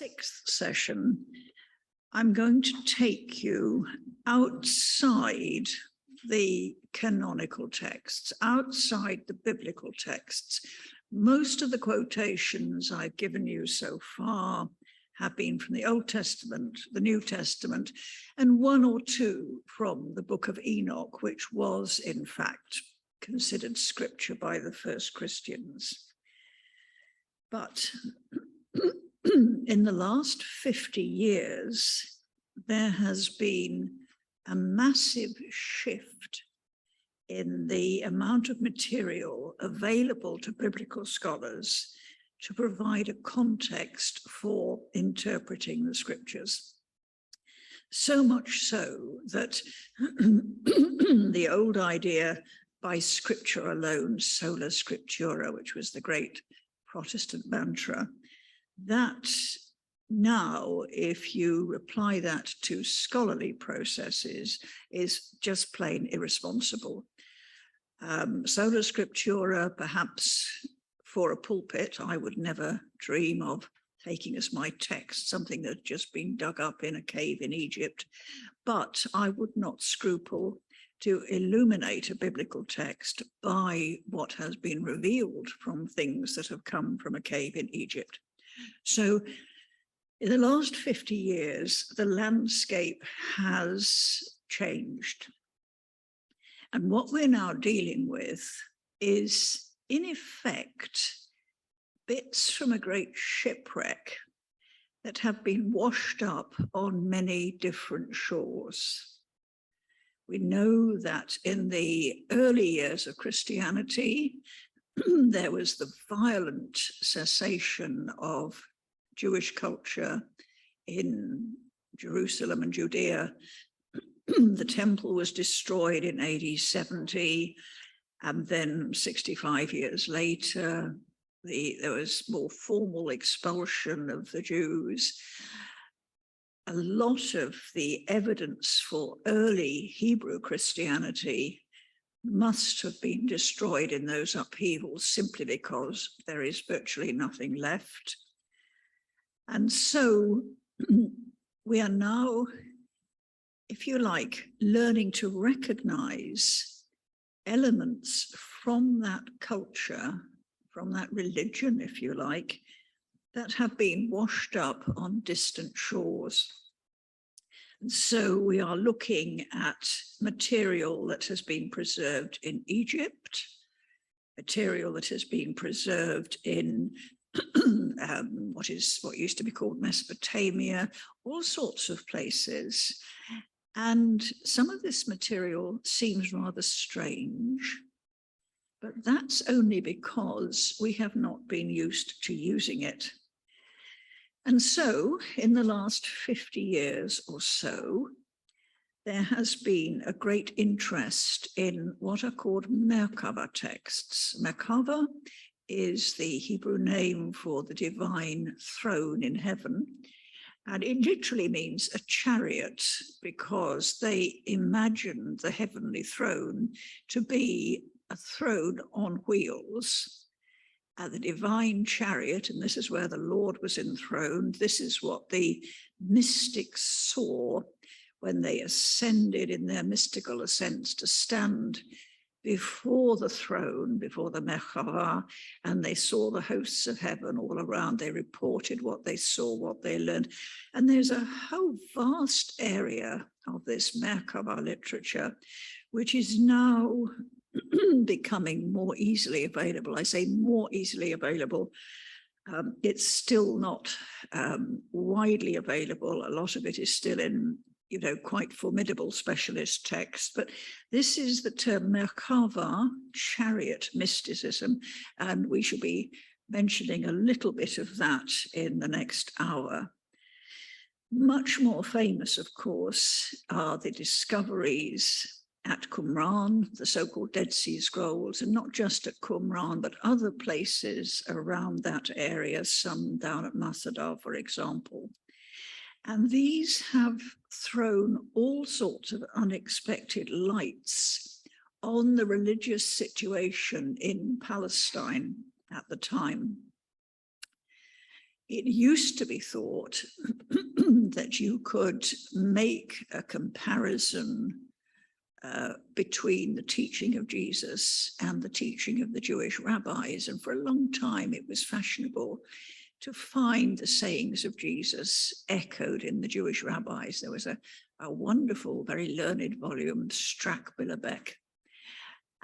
sixth session, I'm going to take you outside the canonical texts, outside the biblical texts. Most of the quotations I've given you so far have been from the Old Testament, the New Testament, and one or two from the Book of Enoch, which was in fact considered scripture by the first Christians. But in the last 50 years, there has been a massive shift in the amount of material available to biblical scholars to provide a context for interpreting the scriptures. So much so that the old idea by scripture alone, sola scriptura, which was the great Protestant mantra, that now, if you apply that to scholarly processes, is just plain irresponsible. Sola scriptura, perhaps for a pulpit, I would never dream of taking as my text something that had just been dug up in a cave in Egypt, but I would not scruple to illuminate a biblical text by what has been revealed from things that have come from a cave in Egypt. So in the last 50 years, the landscape has changed. And what we're now dealing with is, in effect, bits from a great shipwreck that have been washed up on many different shores. We know that in the early years of Christianity, there was the violent cessation of Jewish culture in Jerusalem and Judea. The temple was destroyed in AD 70, and then 65 years later, there was more formal expulsion of the Jews. A lot of the evidence for early Hebrew Christianity must have been destroyed in those upheavals simply because there is virtually nothing left. And so we are now, if you like, learning to recognize elements from that culture, from that religion, if you like, that have been washed up on distant shores. And so we are looking at material that has been preserved in Egypt, material that has been preserved in what used to be called Mesopotamia, all sorts of places. And some of this material seems rather strange, but that's only because we have not been used to using it. And so in the last 50 years or so, there has been a great interest in what are called Merkava texts. Merkava is the Hebrew name for the divine throne in heaven. And it literally means a chariot, because they imagined the heavenly throne to be a throne on wheels. The divine chariot, and this is where the Lord was enthroned. This is what the mystics saw when they ascended in their mystical ascents to stand before the throne, before the Merkava, and they saw the hosts of heaven all around. They reported what they saw, what they learned. And there's a whole vast area of this Merkava literature, which is now becoming more easily available. I say more easily available. It's still not widely available. A lot of it is still in, quite formidable specialist texts. But this is the term Merkava, chariot mysticism, and we shall be mentioning a little bit of that in the next hour. Much more famous, of course, are the discoveries at Qumran, the so-called Dead Sea Scrolls, and not just at Qumran, but other places around that area, some down at Masada, for example. And these have thrown all sorts of unexpected lights on the religious situation in Palestine at the time. it used to be thought that you could make a comparison between the teaching of Jesus and the teaching of the Jewish rabbis. And for a long time, it was fashionable to find the sayings of Jesus echoed in the Jewish rabbis. There was a wonderful, very learned volume, Strack Billebeck.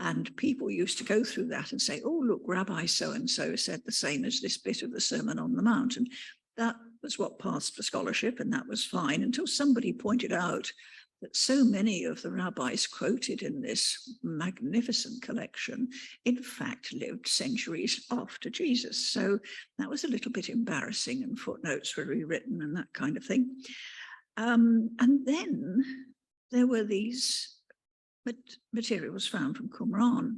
And people used to go through that and say, oh, look, Rabbi so-and-so said the same as this bit of the Sermon on the Mount. And that was what passed for scholarship, and that was fine, until somebody pointed out that so many of the rabbis quoted in this magnificent collection, in fact, lived centuries after Jesus. So that was a little bit embarrassing, and footnotes were rewritten and that kind of thing. And then there were these materials found from Qumran.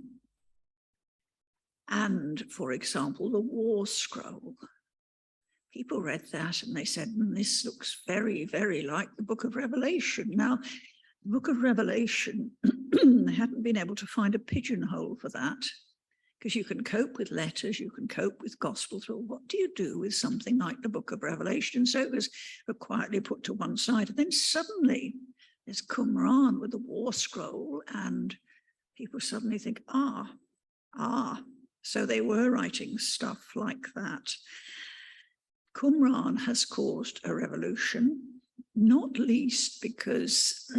And, for example, the War Scroll. People read that and they said, this looks very, very like the Book of Revelation. Now, the Book of Revelation, they hadn't been able to find a pigeonhole for that, because you can cope with letters, you can cope with Gospels. Well, what do you do with something like the Book of Revelation? So it was quietly put to one side. And then suddenly there's Qumran with the War Scroll, and people suddenly think, so they were writing stuff like that. Qumran has caused a revolution, not least because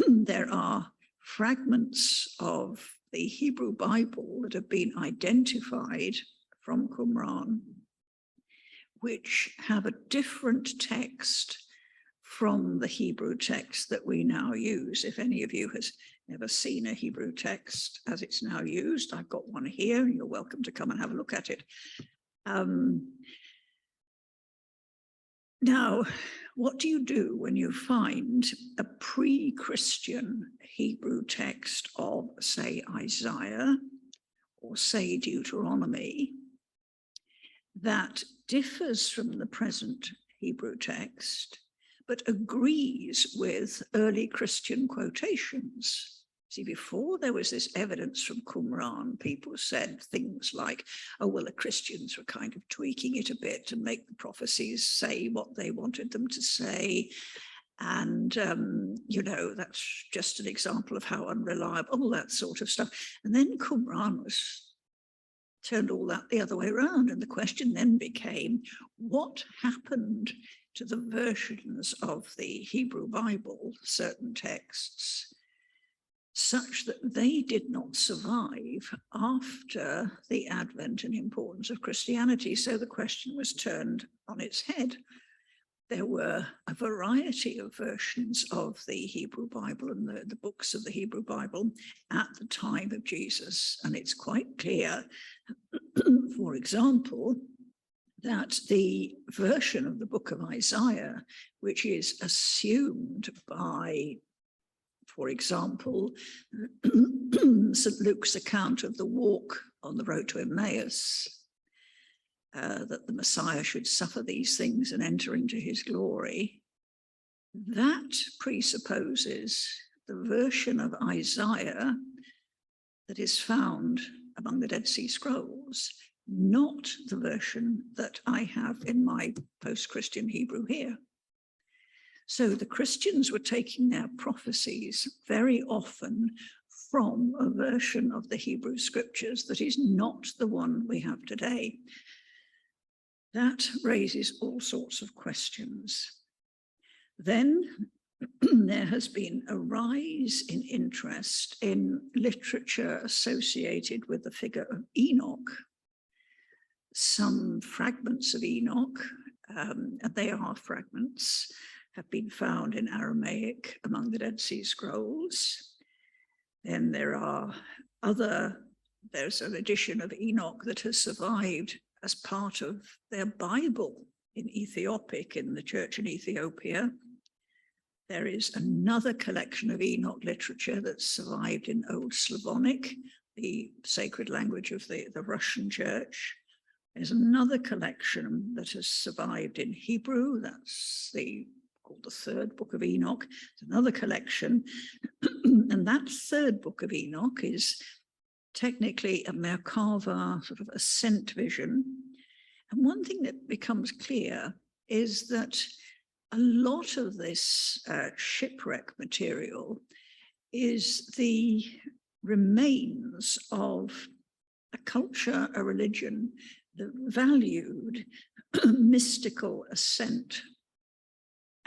there are fragments of the Hebrew Bible that have been identified from Qumran, which have a different text from the Hebrew text that we now use. If any of you has never seen a Hebrew text as it's now used, I've got one here, and you're welcome to come and have a look at it. Now, what do you do when you find a pre-Christian Hebrew text of, say, Isaiah or, say, Deuteronomy that differs from the present Hebrew text, but agrees with early Christian quotations? See, before there was this evidence from Qumran, people said things like, oh, well, the Christians were kind of tweaking it a bit to make the prophecies say what they wanted them to say. And, that's just an example of how unreliable, all that sort of stuff. And then Qumran turned all that the other way around. And the question then became, what happened to the versions of the Hebrew Bible, certain texts, such that they did not survive after the advent and importance of Christianity? So the question was turned on its head. There were a variety of versions of the Hebrew Bible and the books of the Hebrew Bible at the time of Jesus. And it's quite clear, for example, that the version of the book of Isaiah, which is assumed by, for example, St. Luke's account of the walk on the road to Emmaus, that the Messiah should suffer these things and enter into his glory, that presupposes the version of Isaiah that is found among the Dead Sea Scrolls, not the version that I have in my post-Christian Hebrew here. So the Christians were taking their prophecies very often from a version of the Hebrew scriptures that is not the one we have today. That raises all sorts of questions. Then there has been a rise in interest in literature associated with the figure of Enoch. Some fragments of Enoch, and they are fragments, have been found in Aramaic among the Dead Sea Scrolls. Then there's an edition of Enoch that has survived as part of their Bible in Ethiopic, in the church in Ethiopia. There is another collection of Enoch literature that's survived in Old Slavonic, the sacred language of the Russian church. There's another collection that has survived in Hebrew, that's called the third book of Enoch. It's another collection, and that third book of Enoch is technically a Merkava sort of ascent vision, And one thing that becomes clear is that a lot of this shipwreck material is the remains of a culture, a religion that valued mystical ascent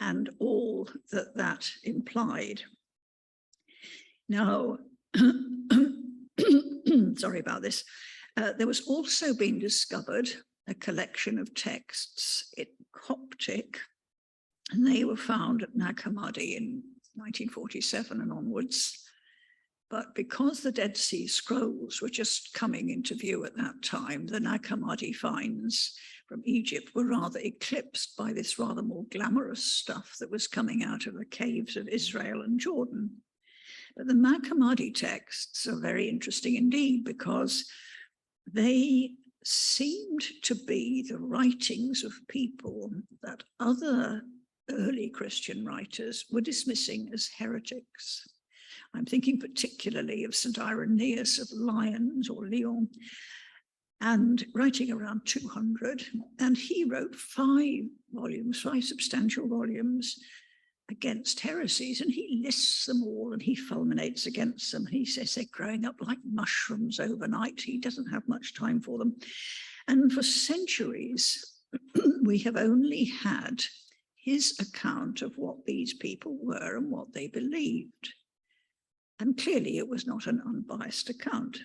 and all that that implied. Now, sorry about this, there was also being discovered a collection of texts in Coptic, and they were found at Nag Hammadi in 1947 and onwards. But because the Dead Sea Scrolls were just coming into view at that time, the Nag Hammadi finds from Egypt were rather eclipsed by this rather more glamorous stuff that was coming out of the caves of Israel and Jordan. But the Nag Hammadi texts are very interesting indeed, because they seemed to be the writings of people that other early Christian writers were dismissing as heretics. I'm thinking particularly of St. Irenaeus of Lyons or Lyon, and writing around 200. And he wrote 5 volumes, 5 substantial volumes against heresies, and he lists them all and he fulminates against them. He says they're growing up like mushrooms overnight. He doesn't have much time for them. And for centuries, we have only had his account of what these people were and what they believed. And clearly it was not an unbiased account.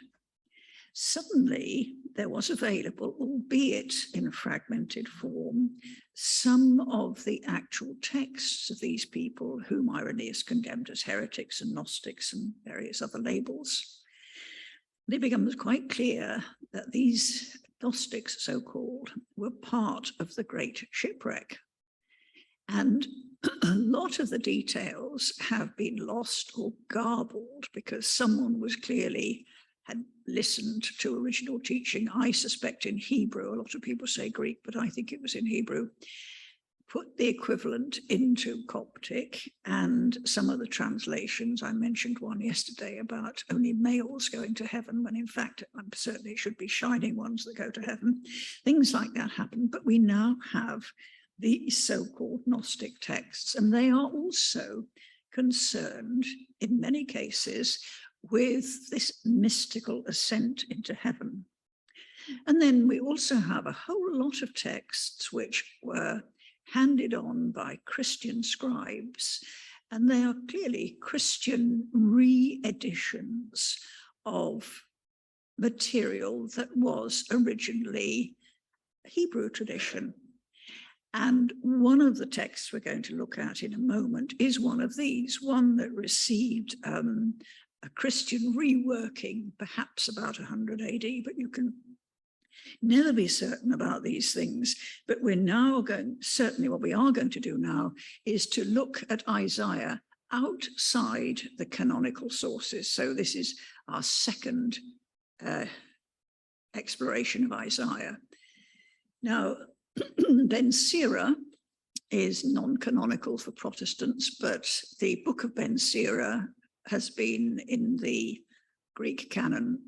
Suddenly there was available, albeit in a fragmented form, some of the actual texts of these people whom Irenaeus condemned as heretics and Gnostics and various other labels. It becomes quite clear that these Gnostics, so-called, were part of the great shipwreck. And a lot of the details have been lost or garbled because someone was clearly had listened to original teaching, I suspect in Hebrew. A lot of people say Greek, but I think it was in Hebrew. Put the equivalent into Coptic, and some of the translations, I mentioned one yesterday about only males going to heaven, when in fact, certainly it should be shining ones that go to heaven. Things like that happen, but we now have the so-called Gnostic texts, and they are also concerned in many cases with this mystical ascent into heaven. And then we also have a whole lot of texts which were handed on by Christian scribes, and they are clearly Christian re-editions of material that was originally Hebrew tradition. And one of the texts we're going to look at in a moment is one of these, one that received a Christian reworking, perhaps about 100 AD, but you can never be certain about these things. But we're now going, certainly what we are going to do now is to look at Isaiah outside the canonical sources. So this is our second exploration of Isaiah. Now, Ben Sira is non-canonical for Protestants, but the book of Ben Sira has been in the Greek canon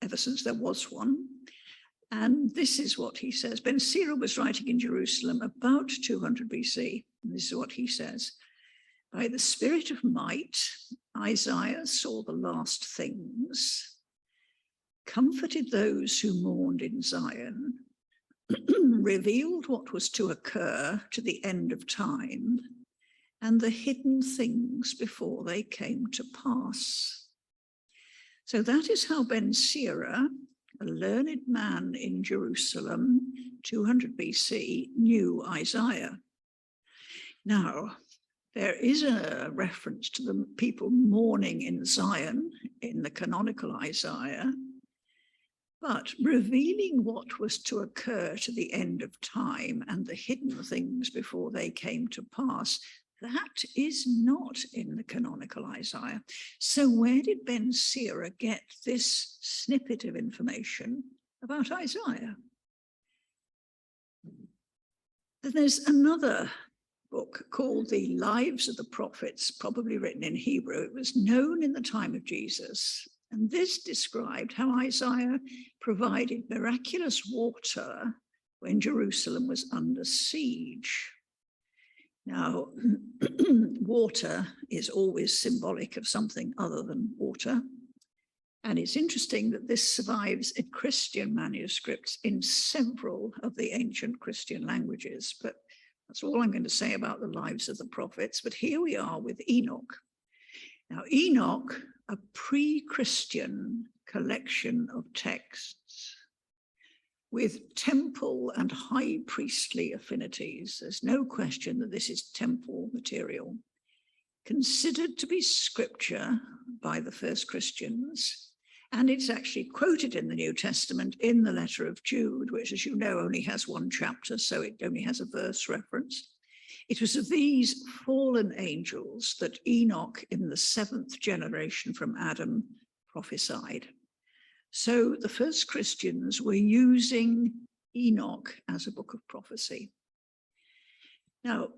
ever since there was one. And this is what he says. Ben Sira was writing in Jerusalem about 200 BC. And this is what he says. By the spirit of might, Isaiah saw the last things, comforted those who mourned in Zion, revealed what was to occur to the end of time, and the hidden things before they came to pass. So that is how Ben Sira, a learned man in Jerusalem, 200 BC, knew Isaiah. Now, there is a reference to the people mourning in Zion in the canonical Isaiah, but revealing what was to occur to the end of time and the hidden things before they came to pass, that is not in the canonical Isaiah. So where did Ben Sira get this snippet of information about Isaiah? Then there's another book called The Lives of the Prophets, probably written in Hebrew. It was known in the time of Jesus. And this described how Isaiah provided miraculous water when Jerusalem was under siege. Now, water is always symbolic of something other than water. And it's interesting that this survives in Christian manuscripts in several of the ancient Christian languages. But that's all I'm going to say about the lives of the prophets. But here we are with Enoch. Now, Enoch, a pre-Christian collection of texts with temple and high priestly affinities. There's no question that this is temple material, considered to be scripture by the first Christians. And it's actually quoted in the New Testament in the letter of Jude, which, as you know, only has one chapter, so it only has a verse reference. It was of these fallen angels that Enoch, in the 7th generation from Adam, prophesied. So the first Christians were using Enoch as a book of prophecy. Now,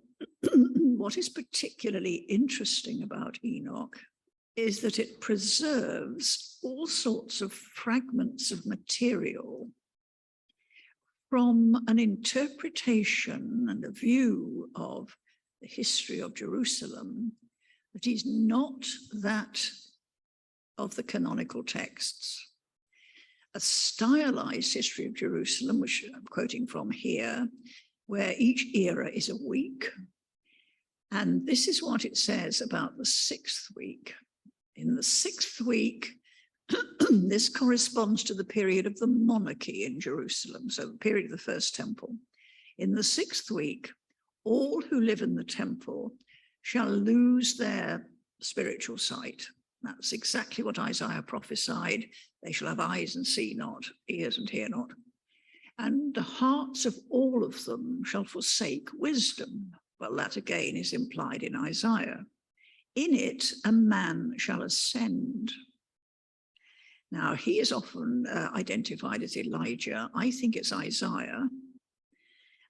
what is particularly interesting about Enoch is that it preserves all sorts of fragments of material from an interpretation and a view of the history of Jerusalem that is not that of the canonical texts. A stylized history of Jerusalem, which I'm quoting from here, where each era is a week. And this is what it says about the 6th week. In the 6th week, this corresponds to the period of the monarchy in Jerusalem, so the period of the first temple. In the 6th week, all who live in the temple shall lose their spiritual sight. That's exactly what Isaiah prophesied. They shall have eyes and see not, ears and hear not. And the hearts of all of them shall forsake wisdom. Well, that again is implied in Isaiah. In it, a man shall ascend. Now, he is often identified as Elijah. I think it's Isaiah.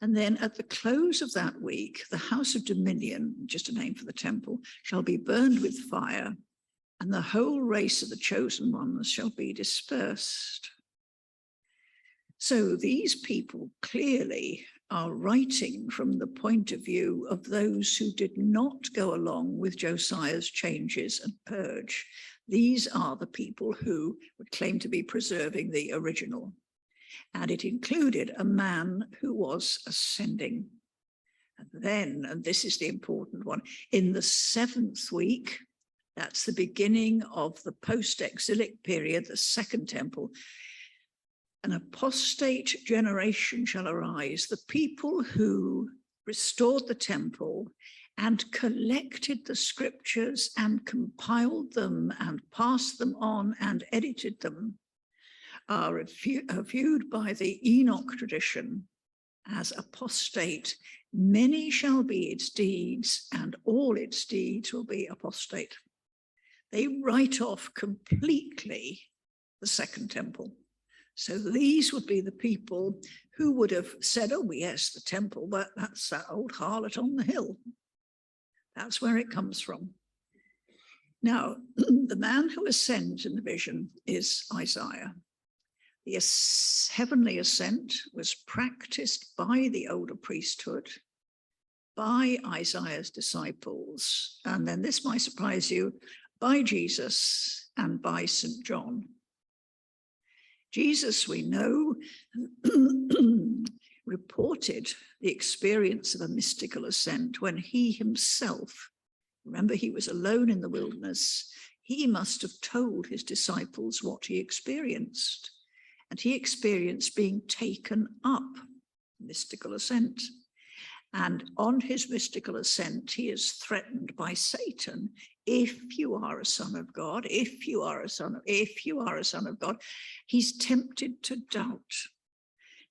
And then at the close of that week, the house of dominion, just a name for the temple, shall be burned with fire, and the whole race of the chosen ones shall be dispersed. So these people clearly are writing from the point of view of those who did not go along with Josiah's changes and purge. These are the people who would claim to be preserving the original. And it included a man who was ascending. And then, and this is the important one, in the 7th week, that's the beginning of the post-exilic period, the Second Temple, an apostate generation shall arise, the people who restored the temple and collected the scriptures and compiled them and passed them on and edited them, are viewed by the Enoch tradition as apostate. Many shall be its deeds, and all its deeds will be apostate. They write off completely the Second Temple. So these would be the people who would have said, oh, yes, the temple, but that's that old harlot on the hill. That's where it comes from. Now, the man who ascends in the vision is Isaiah. The heavenly ascent was practiced by the older priesthood, by Isaiah's disciples, and then this might surprise you, by Jesus and by St. John. Jesus, we know, reported the experience of a mystical ascent when he himself, remember he was alone in the wilderness, he must have told his disciples what he experienced. And he experienced being taken up, mystical ascent. And on his mystical ascent, he is threatened by Satan. If you are a son of God, if you are a son of God, he's tempted to doubt.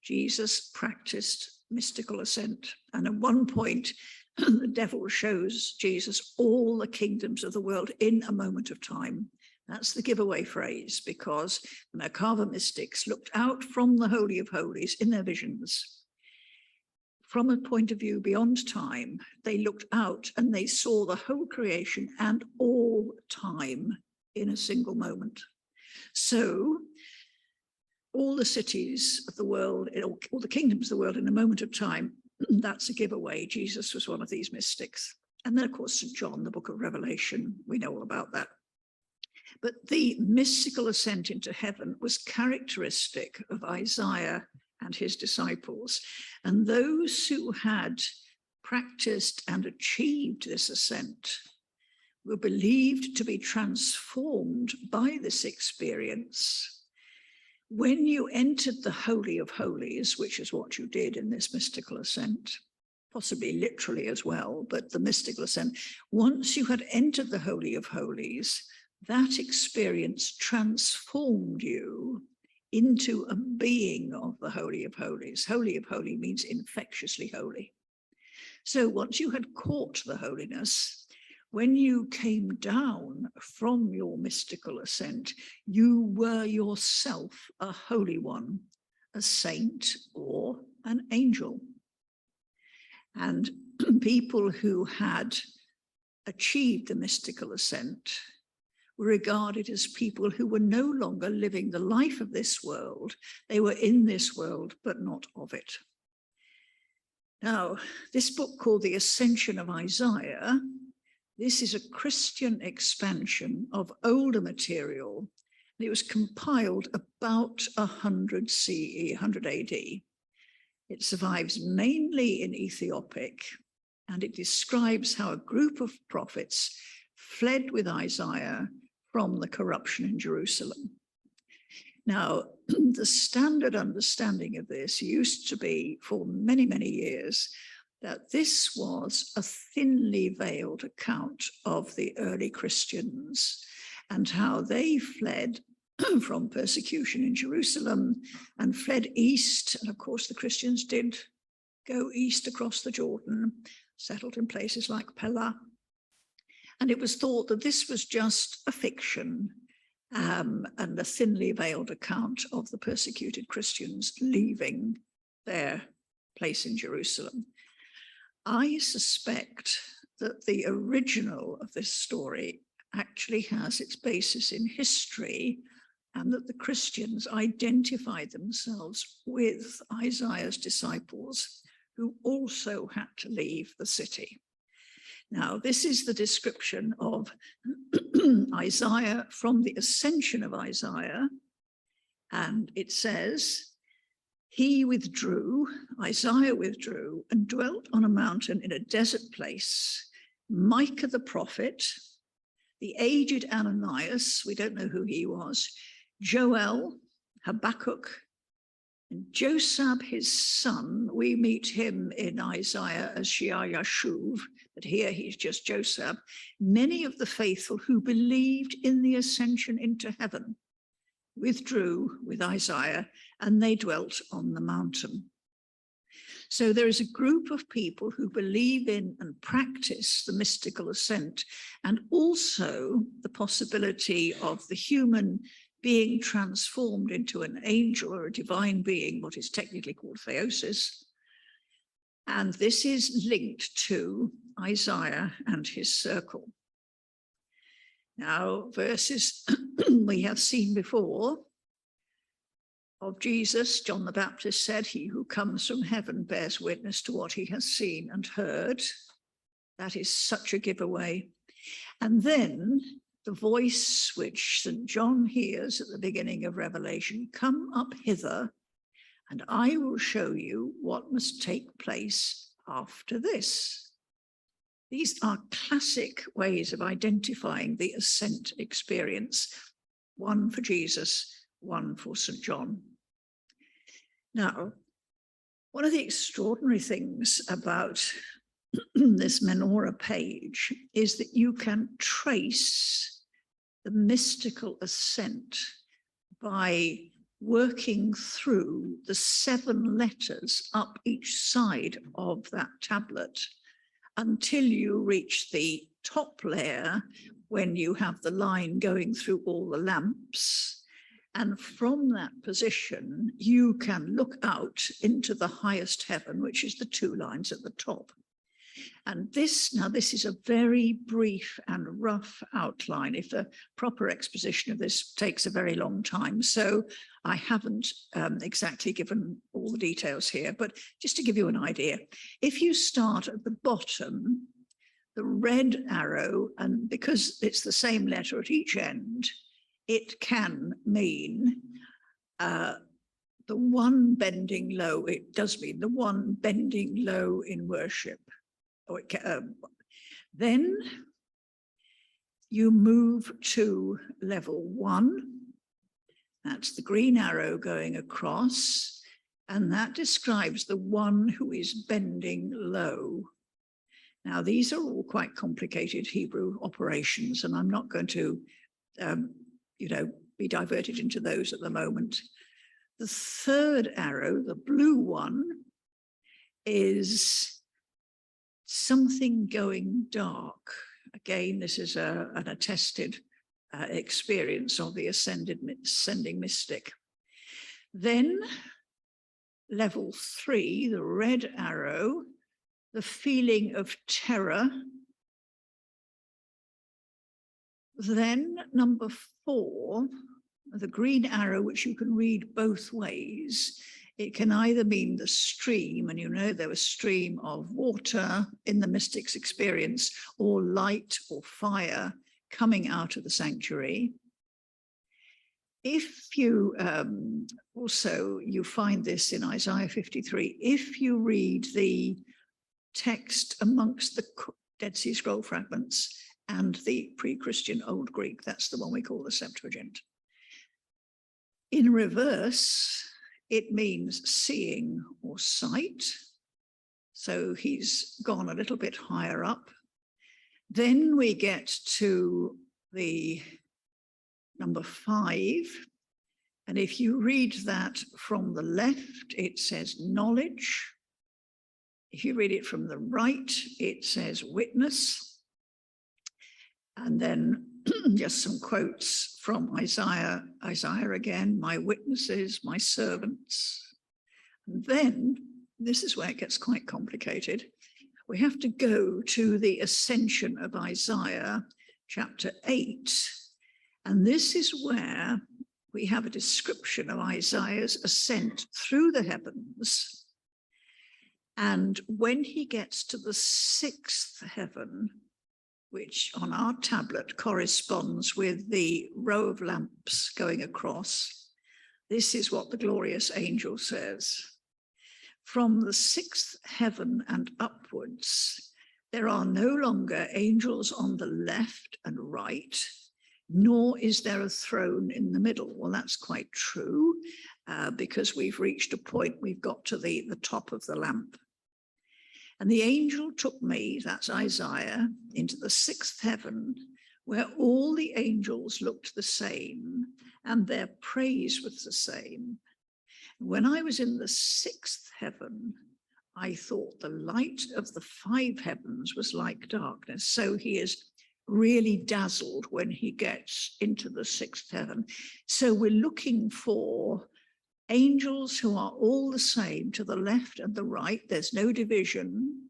Jesus practiced mystical ascent. And at one point, the devil shows Jesus all the kingdoms of the world in a moment of time. That's the giveaway phrase, because the Merkava mystics looked out from the Holy of Holies in their visions. From a point of view beyond time, they looked out and they saw the whole creation and all time in a single moment. So all the cities of the world, all the kingdoms of the world in a moment of time. That's a giveaway. Jesus was one of these mystics. And then, of course, St. John, the book of Revelation, we know all about that. But the mystical ascent into heaven was characteristic of Isaiah and his disciples. And those who had practiced and achieved this ascent were believed to be transformed by this experience. When you entered the Holy of Holies, which is what you did in this mystical ascent, possibly literally as well, but the mystical ascent, once you had entered the Holy of Holies, that experience transformed you into a being of the Holy of Holies. Holy of Holy means infectiously holy. So once you had caught the holiness, when you came down from your mystical ascent, you were yourself a holy one, a saint or an angel. And people who had achieved the mystical ascent were regarded as people who were no longer living the life of this world. They were in this world, but not of it. Now, this book called The Ascension of Isaiah, this is a Christian expansion of older material. It was compiled about 100 CE, 100 AD. It survives mainly in Ethiopic, and it describes how a group of prophets fled with Isaiah from the corruption in Jerusalem. Now, the standard understanding of this used to be for many, many years that this was a thinly veiled account of the early Christians and how they fled from persecution in Jerusalem and fled east. And of course, the Christians did go east across the Jordan, settled in places like Pella. And it was thought that this was just a fiction and a thinly veiled account of the persecuted Christians leaving their place in Jerusalem. I suspect that the original of this story actually has its basis in history, and that the Christians identified themselves with Isaiah's disciples, who also had to leave the city. Now, this is the description of Isaiah from the ascension of Isaiah, and it says, he withdrew, Isaiah withdrew, and dwelt on a mountain in a desert place. Micah the prophet, the aged Ananias, we don't know who he was, Joel, Habakkuk, and Josab his son. We meet him in Isaiah as Shear-Yashuv, but here he's just Josab. Many of the faithful who believed in the ascension into heaven withdrew with Isaiah, and they dwelt on the mountain. So there is a group of people who believe in and practice the mystical ascent, and also the possibility of the human being transformed into an angel or a divine being, what is technically called theosis. And this is linked to Isaiah and his circle. Now, verses we have seen before of Jesus. John the Baptist said, he who comes from heaven bears witness to what he has seen and heard. That is such a giveaway. And then the voice which St. John hears at the beginning of Revelation, come up hither, and I will show you what must take place after this. These are classic ways of identifying the ascent experience, one for Jesus, one for St. John. Now, one of the extraordinary things about this menorah page is that you can trace the mystical ascent by working through the 7 letters up each side of that tablet until you reach the top layer, when you have the line going through all the lamps. And from that position, you can look out into the highest heaven, which is the 2 lines at the top. And this is a very brief and rough outline. If a proper exposition of this takes a very long time, so I haven't exactly given all the details here, but just to give you an idea, if you start at the bottom, the red arrow, and because it's the same letter at each end, it can mean the one bending low. It does mean the one bending low in worship. Then you move to level 1. That's the green arrow going across, and that describes the one who is bending low. Now, these are all quite complicated Hebrew operations, and I'm not going to, be diverted into those at the moment. The third arrow, the blue one, is something going dark. Again, this is an attested experience of the ascending mystic. Then level 3, the red arrow, the feeling of terror. Then number 4, the green arrow, which you can read both ways. It can either mean the stream, and you know there was a stream of water in the mystic's experience, or light or fire coming out of the sanctuary. If you you find this in Isaiah 53, if you read the text amongst the Dead Sea Scroll fragments and the pre-Christian Old Greek, that's the one we call the Septuagint. In reverse, it means seeing or sight. So he's gone a little bit higher up. Then we get to the number 5. And if you read that from the left, it says knowledge. If you read it from the right, it says witness. And then just some quotes from Isaiah again, my witnesses, my servants. And then, this is where it gets quite complicated. We have to go to the ascension of Isaiah, chapter 8. And this is where we have a description of Isaiah's ascent through the heavens. And when he gets to the 6th heaven, which on our tablet corresponds with the row of lamps going across, this is what the glorious angel says. From the 6th heaven and upwards, there are no longer angels on the left and right, nor is there a throne in the middle. Well, that's quite true, because we've reached a point, we've got to the top of the lamp. And the angel took me, that's Isaiah, into the 6th heaven, where all the angels looked the same, and their praise was the same. When I was in the 6th heaven, I thought the light of the 5 heavens was like darkness. So he is really dazzled when he gets into the 6th heaven. So we're looking for angels who are all the same to the left and the right. There's no division,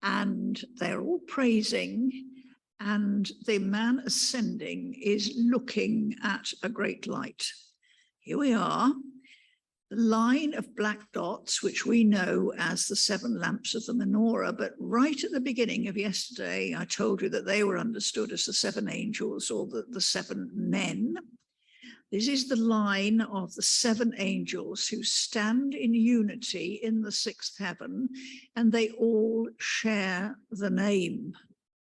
and they're all praising, and the man ascending is looking at a great light. Here we are, the line of black dots, which we know as the 7 lamps of the menorah, but right at the beginning of yesterday, I told you that they were understood as the 7 angels, or the 7 men. This is the line of the 7 angels who stand in unity in the 6th heaven, and they all share the name.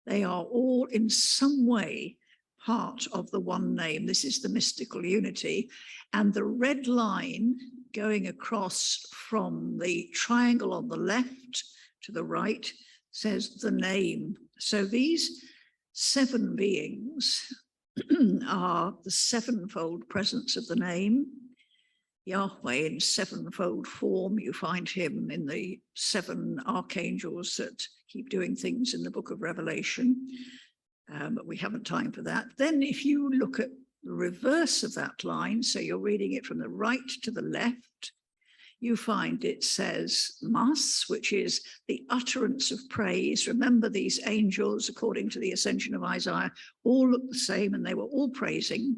They are all in some way part of the one name. This is the mystical unity. And the red line going across from the triangle on the left to the right says the name. So these 7 beings are the 7-fold presence of the name. Yahweh in 7-fold form. You find him in the 7 archangels that keep doing things in the book of Revelation, but we haven't time for that. Then if you look at the reverse of that line, so you're reading it from the right to the left, you find it says mas, which is the utterance of praise. Remember, these angels, according to the Ascension of Isaiah, all look the same and they were all praising.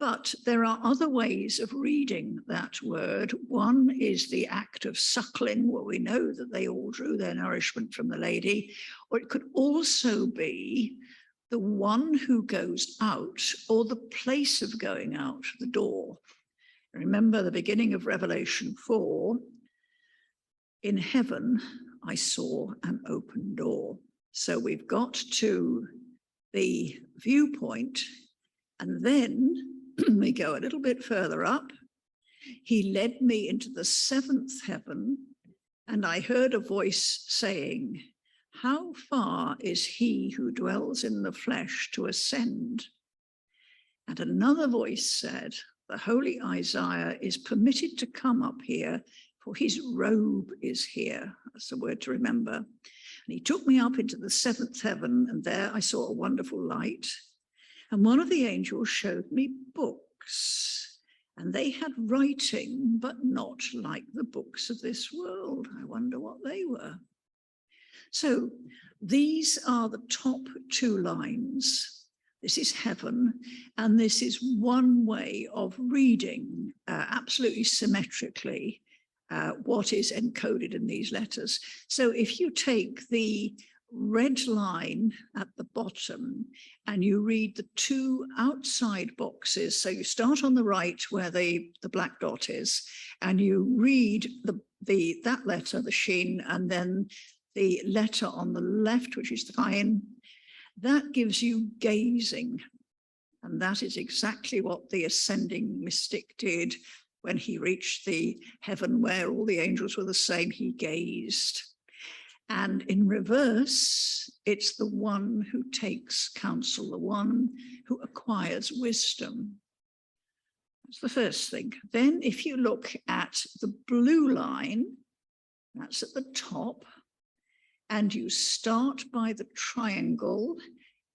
But there are other ways of reading that word. One is the act of suckling, where we know that they all drew their nourishment from the lady, or it could also be the one who goes out, or the place of going out, the door. Remember the beginning of Revelation 4, in heaven I saw an open door. So we've got to the viewpoint, and then we go a little bit further up. He led me into the seventh heaven, and I heard a voice saying, how far is he who dwells in the flesh to ascend? And another voice said, the holy Isaiah is permitted to come up here, for his robe is here. That's the word to remember. And he took me up into the seventh heaven, and there I saw a wonderful light. And one of the angels showed me books, and they had writing, but not like the books of this world. I wonder what they were. So these are the top two lines. This is heaven, and this is one way of reading absolutely symmetrically what is encoded in these letters. So if you take the red line at the bottom and you read the two outside boxes, so you start on the right where the black dot is, and you read that letter, the shin, and then the letter on the left, which is the ayin, that gives you gazing. And that is exactly what the ascending mystic did when he reached the heaven where all the angels were the same. He gazed. And in reverse, it's the one who takes counsel, the one who acquires wisdom. That's the first thing. Then if you look at the blue line, that's at the top, and you start by the triangle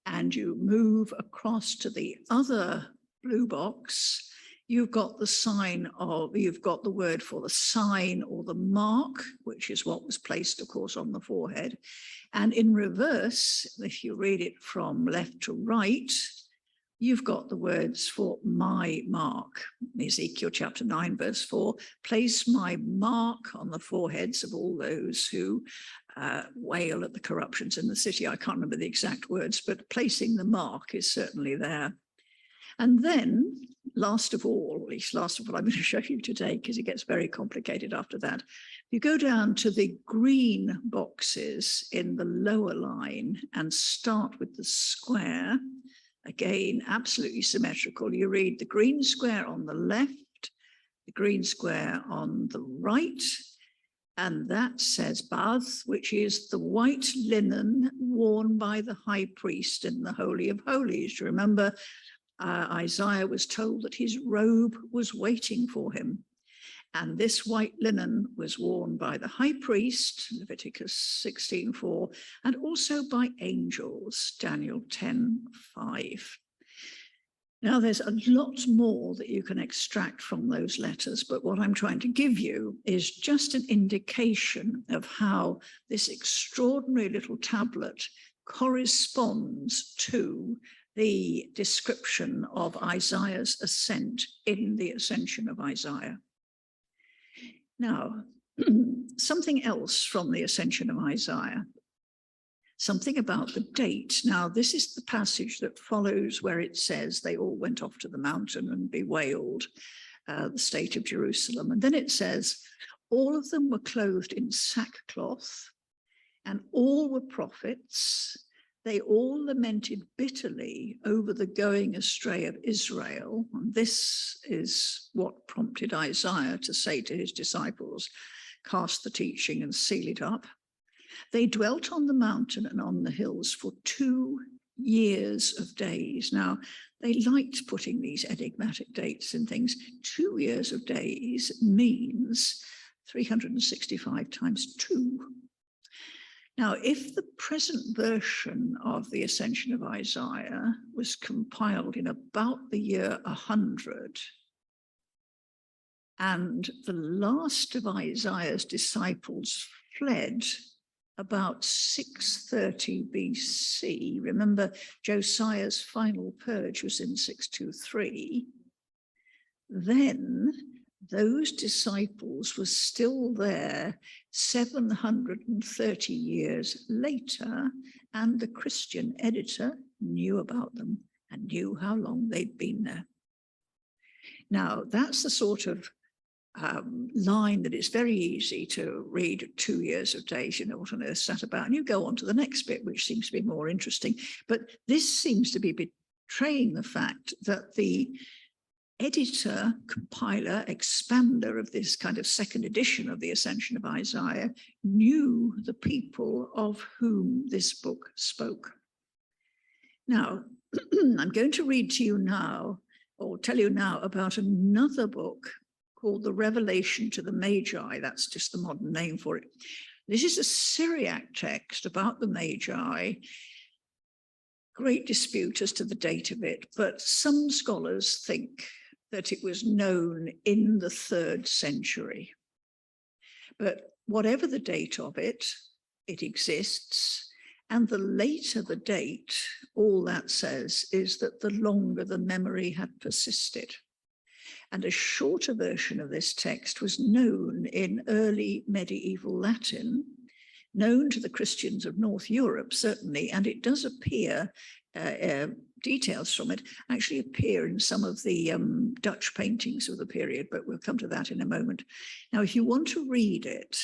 and you move across to the other blue box, you've got the sign of, you've got the word for the sign or the mark, which is what was placed, of course, on the forehead. And in reverse, if you read it from left to right, you've got the words for my mark. Ezekiel chapter 9, verse 4, place my mark on the foreheads of all those who wail at the corruptions in the city. I can't remember the exact words, but placing the mark is certainly there. And then, last of all, at least last of what I'm going to show you today, because it gets very complicated after that, you go down to the green boxes in the lower line and start with the square. Again, absolutely symmetrical. You read the green square on the left, the green square on the right, and that says Bath, which is the white linen worn by the high priest in the Holy of Holies. Remember, Isaiah was told that his robe was waiting for him. And this white linen was worn by the high priest, Leviticus 16:4, and also by angels, Daniel 10:5. Now, there's a lot more that you can extract from those letters, but what I'm trying to give you is just an indication of how this extraordinary little tablet corresponds to the description of Isaiah's ascent in the Ascension of Isaiah. Now, something else from the Ascension of Isaiah, something about the date. Now, this is the passage that follows where it says they all went off to the mountain and bewailed the state of Jerusalem. And then it says, all of them were clothed in sackcloth, and all were prophets. They all lamented bitterly over the going astray of Israel. And this is what prompted Isaiah to say to his disciples, cast the teaching and seal it up. They dwelt on the mountain and on the hills for 2 years of days. Now, they liked putting these enigmatic dates in things. 2 years of days means 365 times 2. Now, if the present version of the Ascension of Isaiah was compiled in about the year 100, And the last of Isaiah's disciples fled about 630 BC. Remember, Josiah's final purge was in 623. Then those disciples were still there 730 years later, and the Christian editor knew about them and knew how long they'd been there. Now, that's the sort of line that is very easy to read 2 years of days, you know what on earth's that about, and you go on to the next bit, which seems to be more interesting. But this seems to be betraying the fact that the editor, compiler, expander of this kind of second edition of the Ascension of Isaiah knew the people of whom this book spoke. Now, I'm going to read to you now, or tell you now, about another book called The Revelation to the Magi. That's just the modern name for it. This is a Syriac text about the Magi. Great dispute as to the date of it, but some scholars think that it was known in the 3rd century. But whatever the date of it, it exists. And the later the date, all that says is that the longer the memory had persisted. And a shorter version of this text was known in early medieval Latin, known to the Christians of North Europe, certainly, and it does appear, details from it actually appear in some of the Dutch paintings of the period, but we'll come to that in a moment. Now, if you want to read it,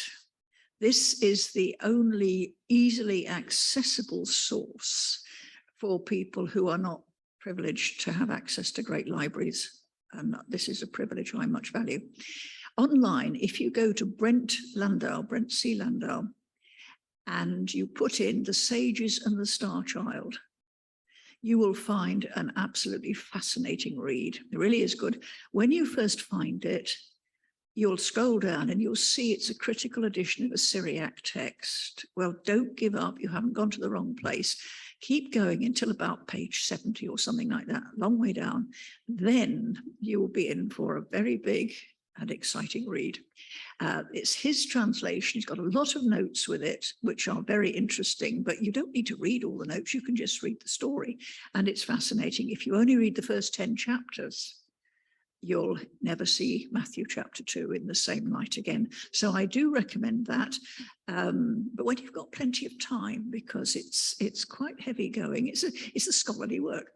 this is the only easily accessible source for people who are not privileged to have access to great libraries. And this is a privilege I much value. Online, if you go to Brent C. Landau, and you put in The Sages and the Star Child, you will find an absolutely fascinating read. It really is good. When you first find it, you'll scroll down and you'll see it's a critical edition of a Syriac text. Well, don't give up. You haven't gone to the wrong place. Keep going until about page 70 or something like that, a long way down. Then you will be in for a very big and exciting read. It's his translation. He's got a lot of notes with it, which are very interesting, but you don't need to read all the notes. You can just read the story. And it's fascinating. If you only read the first 10 chapters, you'll never see Matthew chapter 2 in the same light again. So I do recommend that. But when you've got plenty of time, because it's quite heavy going, it's a scholarly work.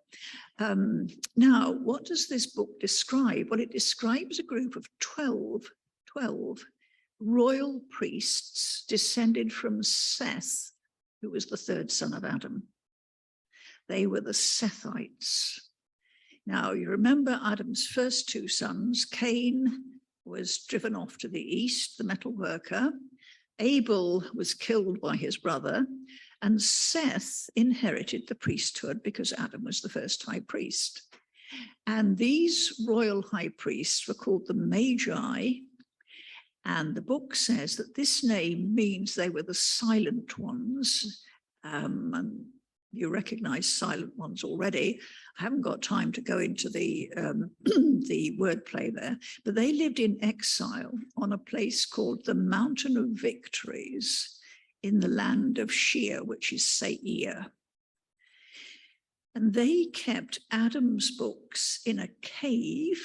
Now, what does this book describe? Well, it describes a group of 12 royal priests descended from Seth, who was the 3rd son of Adam. They were the Sethites. Now, you remember Adam's first 2 sons. Cain was driven off to the east, the metal worker. Abel was killed by his brother, and Seth inherited the priesthood because Adam was the first high priest. And these royal high priests were called the Magi, and the book says that this name means they were the silent ones, and you recognize silent ones already. I haven't got time to go into the wordplay there, but they lived in exile on a place called the Mountain of Victories in the land of Shir, which is Seir. And they kept Adam's books in a cave,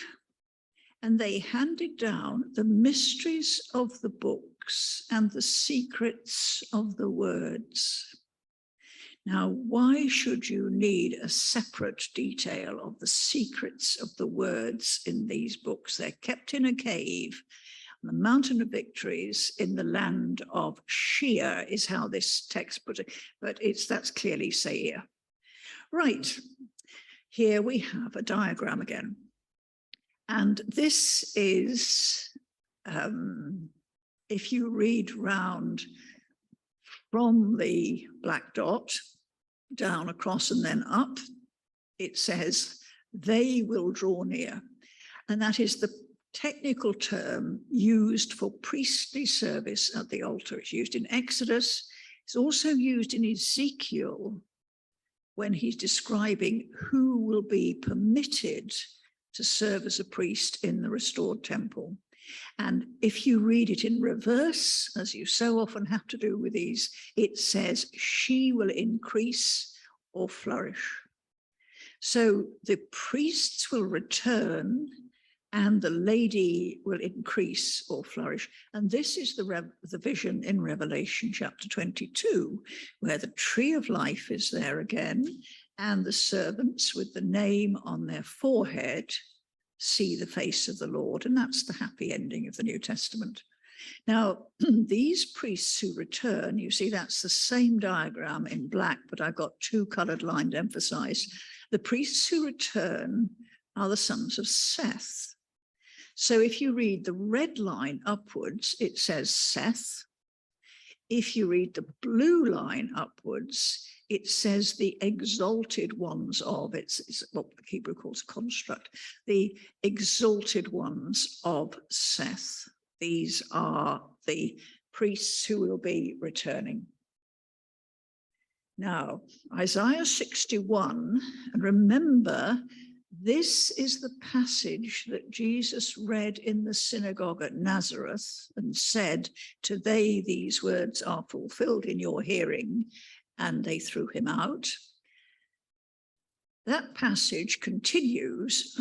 and they handed down the mysteries of the books and the secrets of the words. Now, why should you need a separate detail of the secrets of the words in these books? They're kept in a cave on the Mountain of Victories in the land of Shir, is how this text put it, but that's clearly Seir. Right, here we have a diagram again. And this is, if you read round from the black dot, down across and then up, it says, they will draw near. And that is the technical term used for priestly service at the altar. It's used in Exodus. It's also used in Ezekiel when he's describing who will be permitted to serve as a priest in the restored temple. And if you read it in reverse, as you so often have to do with these, it says, she will increase or flourish. So the priests will return and the lady will increase or flourish. And this is the vision in Revelation chapter 22, where the tree of life is there again, and the servants with the name on their forehead see the face of the Lord. And that's the happy ending of the New Testament. Now, these priests who return, you see, that's the same diagram in black, but I've got two colored lines emphasized. The priests who return are the sons of Seth. So if you read the red line upwards, it says Seth. If you read the blue line upwards, it says the exalted ones of, it's what the Hebrew calls a construct, the exalted ones of Seth. These are the priests who will be returning. Now, Isaiah 61, and remember, this is the passage that Jesus read in the synagogue at Nazareth and said, "Today these words are fulfilled in your hearing," and they threw him out. That passage continues,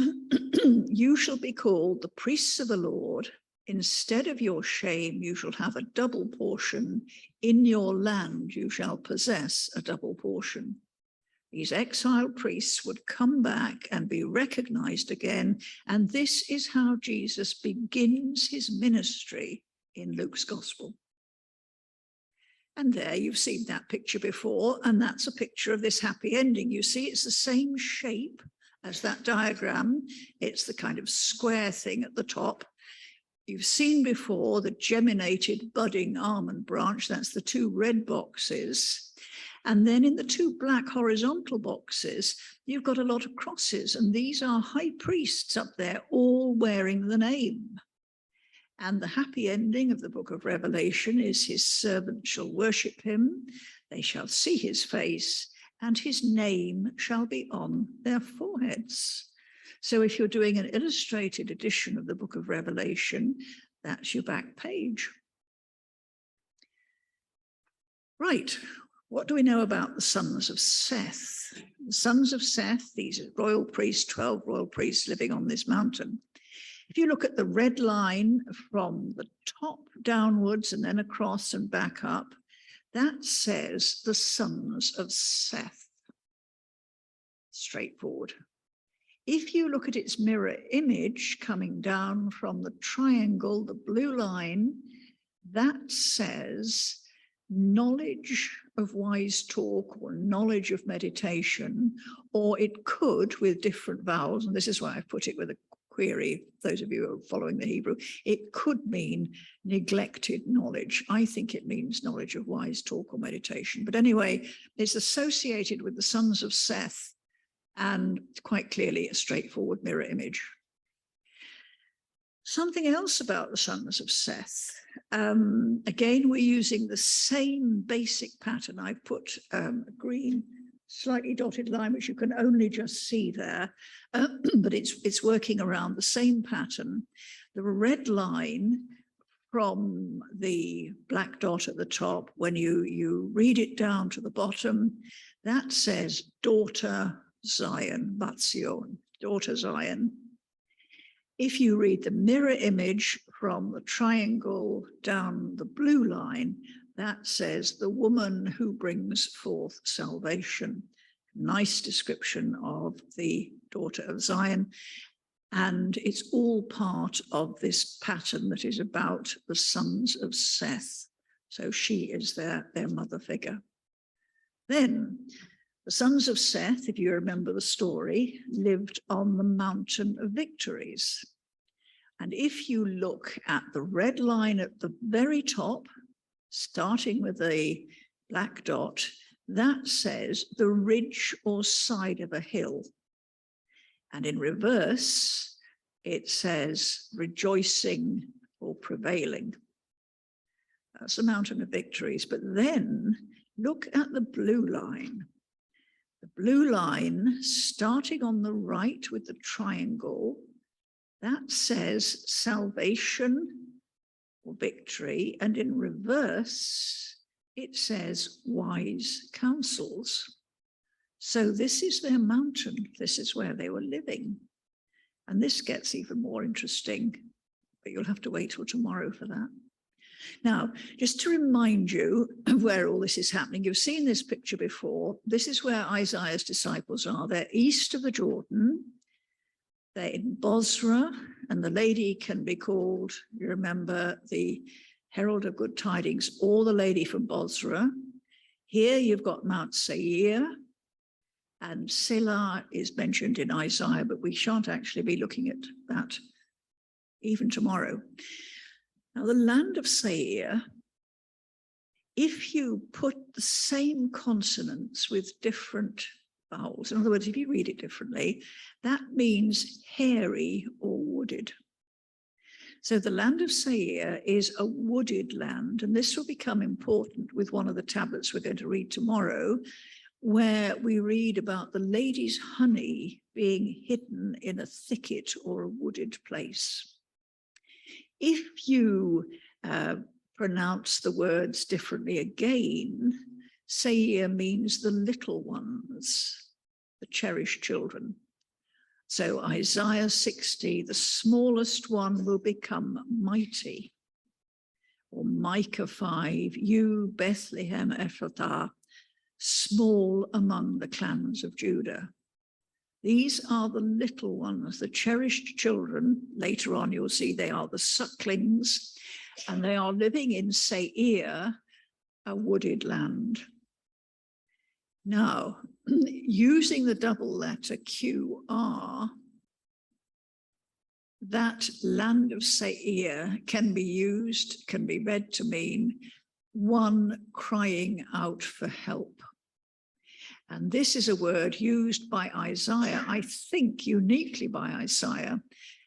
"You shall be called the priests of the Lord. Instead of your shame, you shall have a double portion. In your land, you shall possess a double portion." These exiled priests would come back and be recognized again. And this is how Jesus begins his ministry in Luke's gospel. And there you've seen that picture before, and that's a picture of this happy ending. You see, it's the same shape as that diagram. It's the kind of square thing at the top. You've seen before the geminated budding almond branch. That's the two red boxes. And then in the two black horizontal boxes, you've got a lot of crosses. And these are high priests up there, all wearing the name. And the happy ending of the book of Revelation is his servants shall worship him. They shall see his face, and his name shall be on their foreheads. So if you're doing an illustrated edition of the book of Revelation, that's your back page. Right. What do we know about the sons of Seth? The sons of Seth, these are royal priests, 12 royal priests living on this mountain. If you look at the red line from the top downwards and then across and back up, that says the sons of Seth. Straightforward. If you look at its mirror image coming down from the triangle, the blue line, that says knowledge of wise talk or knowledge of meditation, or it could, with different vowels, and this is why I've put it with a query, those of you who are following the Hebrew, it could mean neglected knowledge. I think it means knowledge of wise talk or meditation. But anyway, it's associated with the sons of Seth, and quite clearly a straightforward mirror image. Something else about the sons of Seth. Again, we're using the same basic pattern. I've put a green, slightly dotted line, which you can only just see there, but it's working around the same pattern. The red line from the black dot at the top, when you read it down to the bottom, that says daughter Zion, Batzion, daughter Zion. If you read the mirror image from the triangle down the blue line, that says the woman who brings forth salvation. Nice description of the daughter of Zion. And it's all part of this pattern that is about the sons of Seth. So she is their mother figure. Then the sons of Seth, if you remember the story, lived on the Mountain of Victories. And if you look at the red line at the very top, starting with the black dot, that says the ridge or side of a hill. And in reverse, it says rejoicing or prevailing. That's the Mountain of Victories. But then look at the blue line. The blue line starting on the right with the triangle That says salvation or victory, and in reverse, it says wise counsels. So this is their mountain. This is where they were living. And this gets even more interesting, but you'll have to wait till tomorrow for that. Now, just to remind you of where all this is happening, you've seen this picture before. This is where Isaiah's disciples are. They're east of the Jordan. They're in Bozrah, and the lady can be called, you remember, the Herald of Good Tidings, or the lady from Bozrah. Here you've got Mount Seir, and Selah is mentioned in Isaiah, but we shan't actually be looking at that even tomorrow. Now, the land of Seir, if you put the same consonants with different vowels, in other words, if you read it differently, that means hairy or wooded. So the land of Seir is a wooded land, and this will become important with one of the tablets we're going to read tomorrow, where we read about the lady's honey being hidden in a thicket or a wooded place. If you pronounce the words differently again, Seir means the little ones, the cherished children. So Isaiah 60, the smallest one will become mighty. Or Micah 5, you, Bethlehem Ephrathah, small among the clans of Judah. These are the little ones, the cherished children. Later on, you'll see they are the sucklings, and they are living in Seir, a wooded land. Now, using the double letter QR, that land of Seir can be read to mean one crying out for help. And this is a word used by Isaiah, I think uniquely by Isaiah,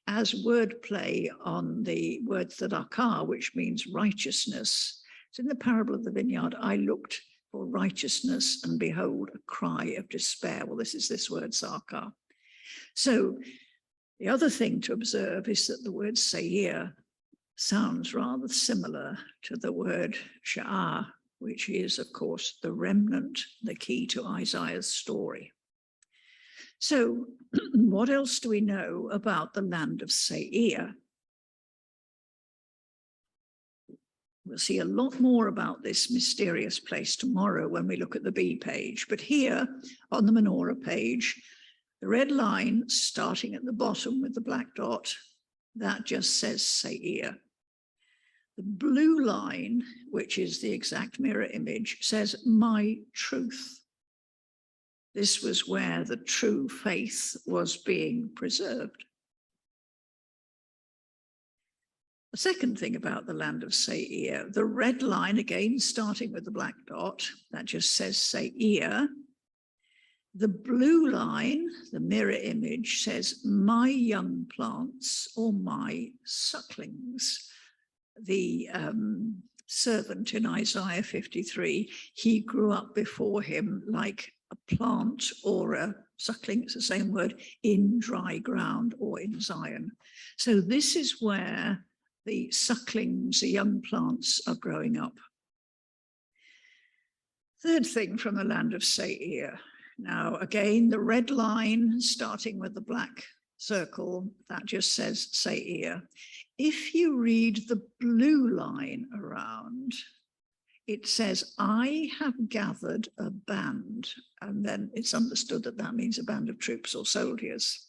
as wordplay on the word tzedakah, which means righteousness. So in the parable of the vineyard, I looked for righteousness, and behold, a cry of despair. Well, this is this word tzedakah. So the other thing to observe is that the word Seir sounds rather similar to the word sha'ah, which is, of course, the remnant, the key to Isaiah's story. So what else do we know about the land of Seir? We'll see a lot more about this mysterious place tomorrow when we look at the B page. But here on the menorah page, the red line starting at the bottom with the black dot, that just says Seir. The blue line, which is the exact mirror image, says my truth. This was where the true faith was being preserved. The second thing about the land of Seir, the red line, again, starting with the black dot, that just says Seir. The blue line, the mirror image, says my young plants or my sucklings. The servant in Isaiah 53, he grew up before him like a plant or a suckling, it's the same word, in dry ground or in Zion. So this is where the sucklings, the young plants, are growing up. Third thing from the land of Seir. Now, again, the red line starting with the black circle, that just says Seir. If you read the blue line around, it says, I have gathered a band, and then it's understood that that means a band of troops or soldiers.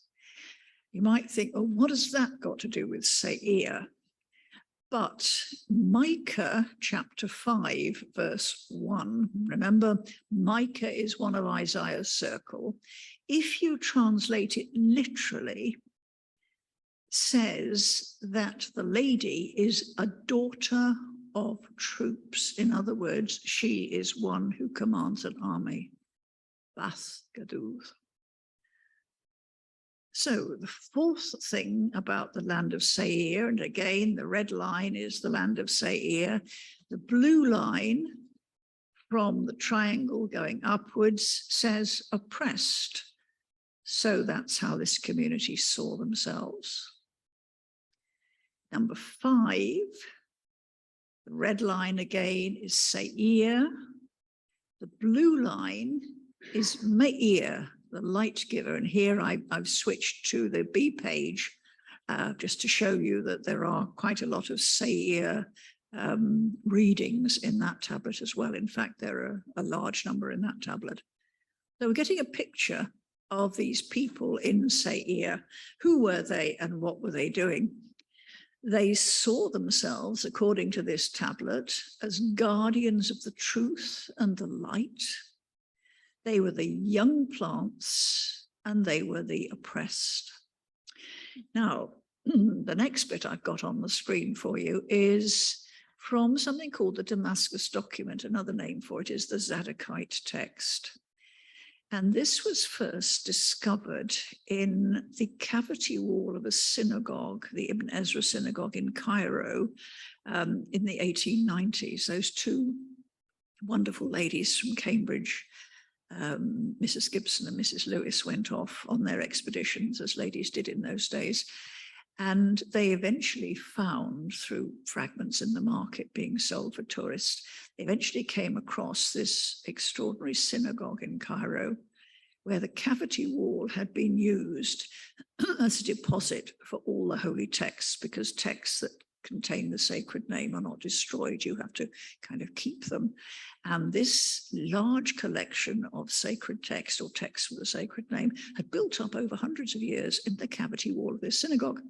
You might think, oh, what has that got to do with Seir? But Micah chapter 5, verse 1, remember, Micah is one of Isaiah's circle. If you translate it literally, says that the lady is a daughter of troops. In other words, she is one who commands an army. Bath Gaduth. So the fourth thing about the land of Seir, and again, the red line is the land of Seir. The blue line from the triangle going upwards says oppressed. So that's how this community saw themselves. Number 5, the red line again is Seir. The blue line is Meir, the light giver. And here I've switched to the B page just to show you that there are quite a lot of Seir readings in that tablet as well. In fact, there are a large number in that tablet. So we're getting a picture of these people in Seir. Who were they and what were they doing? They saw themselves, according to this tablet, as guardians of the truth and the light. They were the young plants and they were the oppressed. Now, the next bit I've got on the screen for you is from something called the Damascus document. Another name for it is the Zadokite text. And this was first discovered in the cavity wall of a synagogue, the Ibn Ezra synagogue in Cairo, in the 1890s. Those two wonderful ladies from Cambridge, Mrs. Gibson and Mrs. Lewis, went off on their expeditions, as ladies did in those days. And they eventually found, through fragments in the market being sold for tourists, they eventually came across this extraordinary synagogue in Cairo, where the cavity wall had been used as a deposit for all the holy texts, because texts that contain the sacred name are not destroyed. You have to kind of keep them. And this large collection of sacred text, or texts with a sacred name, had built up over hundreds of years in the cavity wall of this synagogue.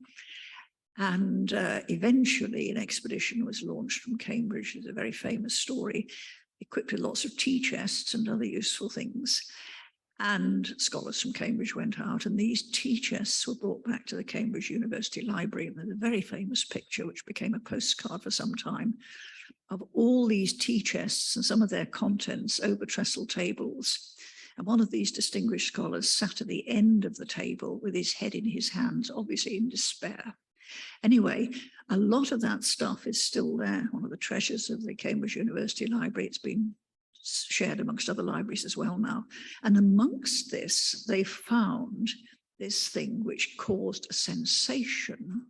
And eventually an expedition was launched from Cambridge. It's a very famous story, equipped with lots of tea chests and other useful things. And scholars from Cambridge went out, and these tea chests were brought back to the Cambridge University Library. And there's a very famous picture, which became a postcard for some time, of all these tea chests and some of their contents over trestle tables. And one of these distinguished scholars sat at the end of the table with his head in his hands, obviously in despair. Anyway, a lot of that stuff is still there, one of the treasures of the Cambridge University Library. It's been shared amongst other libraries as well now. And amongst this, they found this thing which caused a sensation,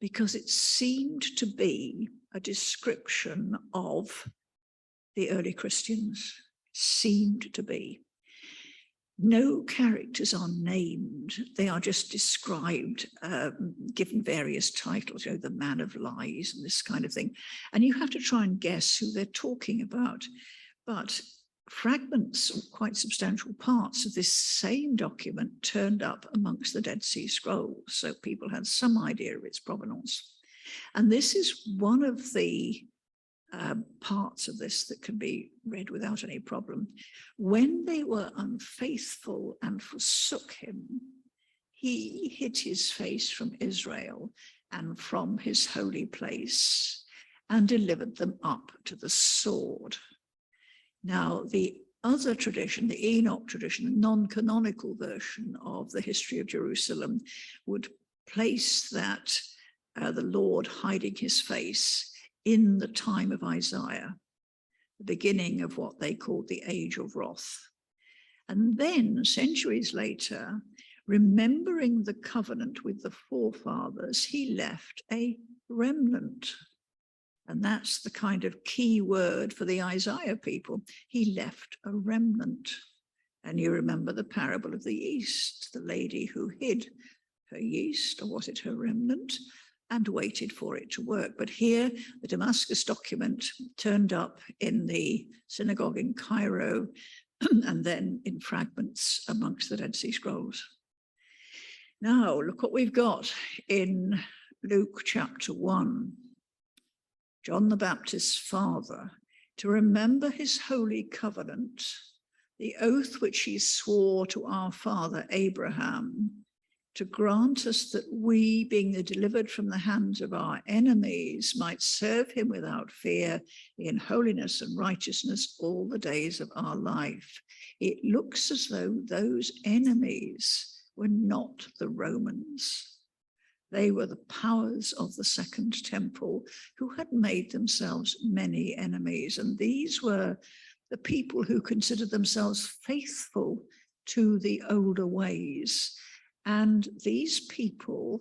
because it seemed to be a description of the early Christians. Seemed to be. No characters are named. They are just described, given various titles, you know, the man of lies and this kind of thing. And you have to try and guess who they're talking about. But fragments, quite substantial parts of this same document turned up amongst the Dead Sea Scrolls. So people had some idea of its provenance. And this is one of the parts of this that can be read without any problem. When they were unfaithful and forsook him, he hid his face from Israel and from his holy place, and delivered them up to the sword. Now, the other tradition, the Enoch tradition, the non-canonical version of the history of Jerusalem, would place that the Lord hiding his face in the time of Isaiah, the beginning of what they called the Age of Wrath. And then, centuries later, remembering the covenant with the forefathers, he left a remnant. And that's the kind of key word for the Isaiah people. He left a remnant. And you remember the parable of the yeast, the lady who hid her yeast, or was it her remnant, and waited for it to work. But here, the Damascus document turned up in the synagogue in Cairo, and then in fragments amongst the Dead Sea Scrolls. Now, look what we've got in Luke chapter 1. John the Baptist's father, to remember his holy covenant, the oath which he swore to our father Abraham, to grant us that we, being delivered from the hands of our enemies, might serve him without fear in holiness and righteousness all the days of our life. It looks as though those enemies were not the Romans. They were the powers of the Second Temple who had made themselves many enemies. And these were the people who considered themselves faithful to the older ways. And these people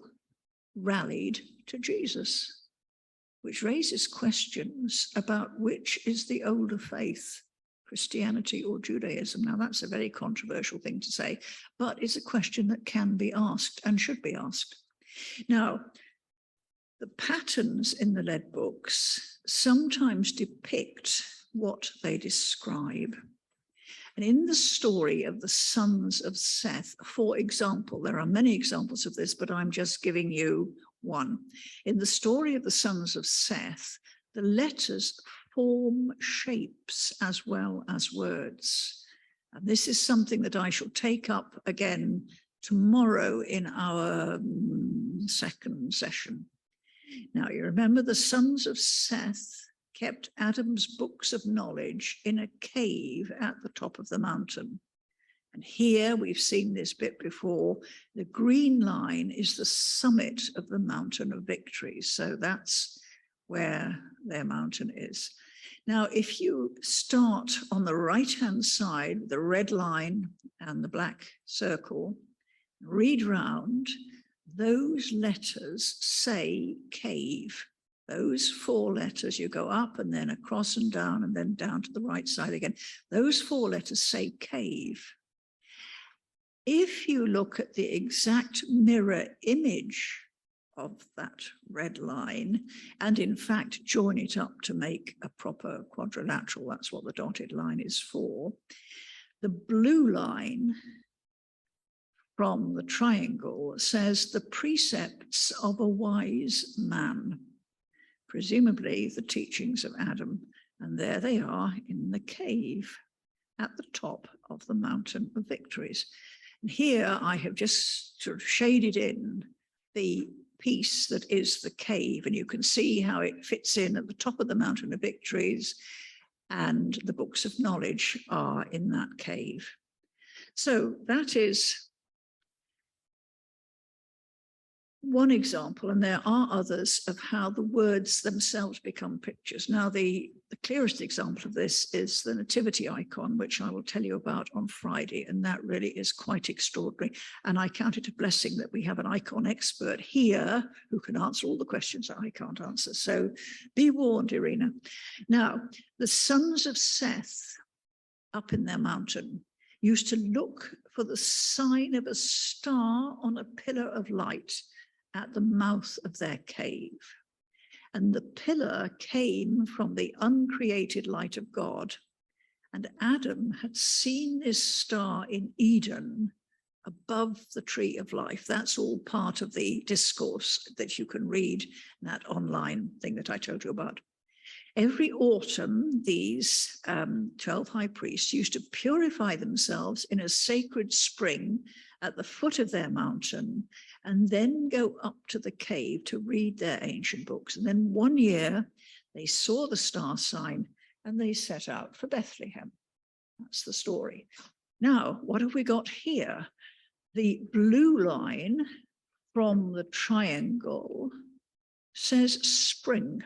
rallied to Jesus, which raises questions about which is the older faith, Christianity or Judaism. Now, that's a very controversial thing to say, but it's a question that can be asked and should be asked. Now, the patterns in the lead books sometimes depict what they describe. And in the story of the sons of Seth, for example, there are many examples of this, but I'm just giving you one. In the story of the sons of Seth, the letters form shapes as well as words. And this is something that I shall take up again tomorrow in our second session. Now, you remember the sons of Seth kept Adam's books of knowledge in a cave at the top of the mountain. And here we've seen this bit before. The green line is the summit of the mountain of victory. So that's where their mountain is. Now, if you start on the right-hand side, the red line and the black circle, read round, those letters say cave. Those 4 letters, you go up and then across and then down to the right side again. Those 4 letters say cave. If you look at the exact mirror image of that red line, and in fact join it up to make a proper quadrilateral, that's what the dotted line is for, the blue line from the triangle says the precepts of a wise man, presumably the teachings of Adam, and there they are in the cave at the top of the mountain of victories. And here I have just sort of shaded in the piece that is the cave, and you can see how it fits in at the top of the mountain of victories, and the books of knowledge are in that cave. So that is one example, and there are others of how the words themselves become pictures. Now, the clearest example of this is the nativity icon, which I will tell you about on Friday, and that really is quite extraordinary. And I count it a blessing that we have an icon expert here who can answer all the questions that I can't answer. So be warned, Irina. Now, the sons of Seth up in their mountain used to look for the sign of a star on a pillar of light at the mouth of their cave. And the pillar came from the uncreated light of God. And Adam had seen this star in Eden above the tree of life. That's all part of the discourse that you can read in that online thing that I told you about. Every autumn, these 12 high priests used to purify themselves in a sacred spring at the foot of their mountain, and then go up to the cave to read their ancient books. And then one year they saw the star sign and they set out for Bethlehem. That's the story. Now, what have we got here? The blue line from the triangle says spring.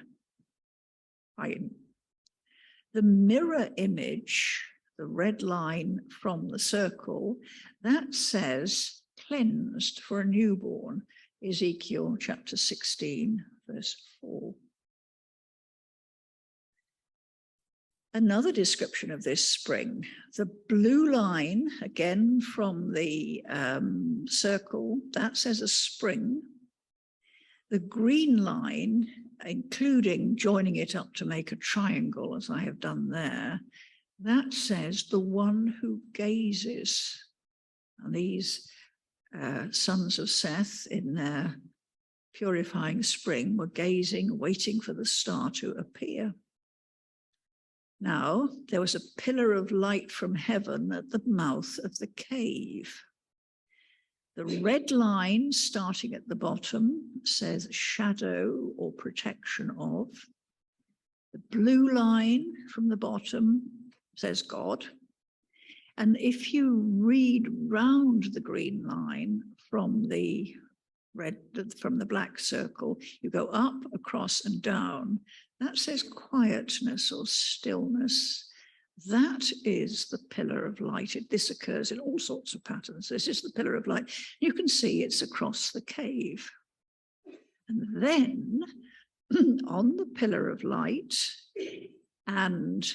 The mirror image, the red line from the circle, that says cleansed for a newborn, Ezekiel chapter 16, verse 4. Another description of this spring, the blue line, again from the circle, that says a spring. The green line, including joining it up to make a triangle, as I have done there, that says the one who gazes. And these sons of Seth in their purifying spring were gazing, waiting for the star to appear. Now, there was a pillar of light from heaven at the mouth of the cave. The red line starting at the bottom says shadow or protection of. The blue line from the bottom says God. And if you read round the green line from the black circle, you go up, across and down, that says quietness or stillness. That is the pillar of light. This occurs in all sorts of patterns. This is the pillar of light. You can see it's across the cave. And then on the pillar of light and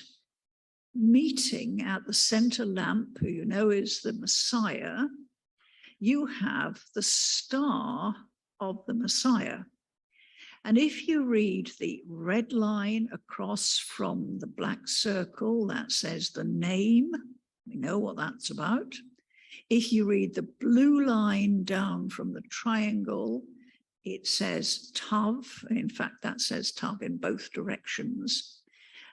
meeting at the center lamp, who you know is the Messiah, you have the star of the Messiah. And if you read the red line across from the black circle, that says the name, we know what that's about. If you read the blue line down from the triangle, it says Tav. In fact, that says Tav in both directions.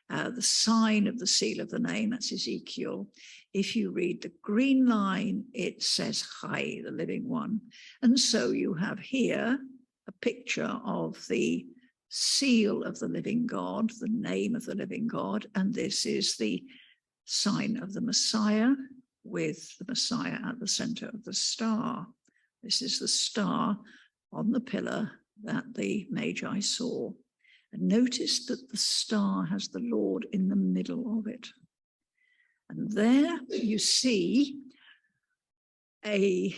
The sign of the seal of the name, that's Ezekiel. If you read the green line, it says Chai, the living one. And so you have here a picture of the seal of the living God, the name of the living God, and this is the sign of the Messiah, with the Messiah at the center of the star. This is the star on the pillar that the Magi saw. And notice that the star has the Lord in the middle of it. And there you see a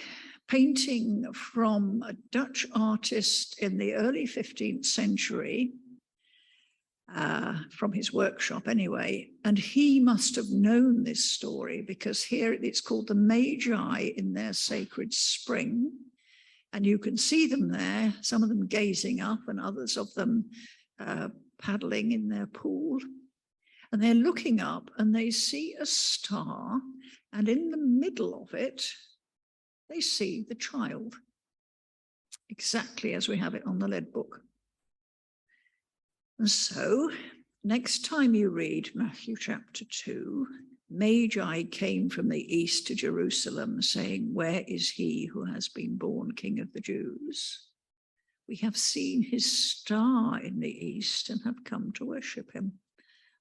painting from a Dutch artist in the early 15th century, from his workshop anyway, and he must have known this story because here it's called the Magi in their sacred spring, and you can see them there, some of them gazing up and others of them paddling in their pool, and they're looking up and they see a star, and in the middle of it they see the child, exactly as we have it on the lead book. And so next time you read Matthew chapter 2, Magi came from the east to Jerusalem saying, "Where is he who has been born King of the Jews? We have seen his star in the east and have come to worship him."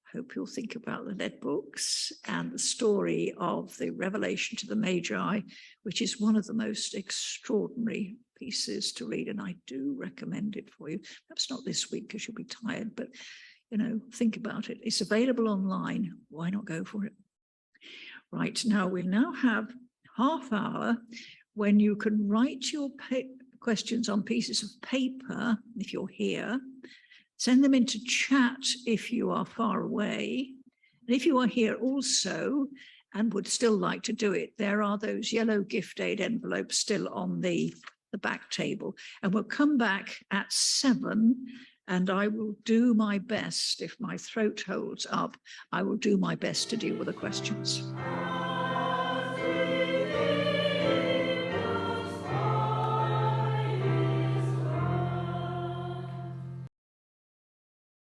I hope you'll think about the lead books and the story of the revelation to the Magi, which is one of the most extraordinary pieces to read, and I do recommend it for you. Perhaps not this week because you'll be tired, but think about it. It's available online. Why not go for it? Right, now we'll now have half hour when you can write your questions on pieces of paper if you're here. Send them into chat if you are far away. And if you are here also and would still like to do it, there are those yellow gift aid envelopes still on the back table. And we'll come back at 7, and I will do my best, if my throat holds up, I will do my best to deal with the questions.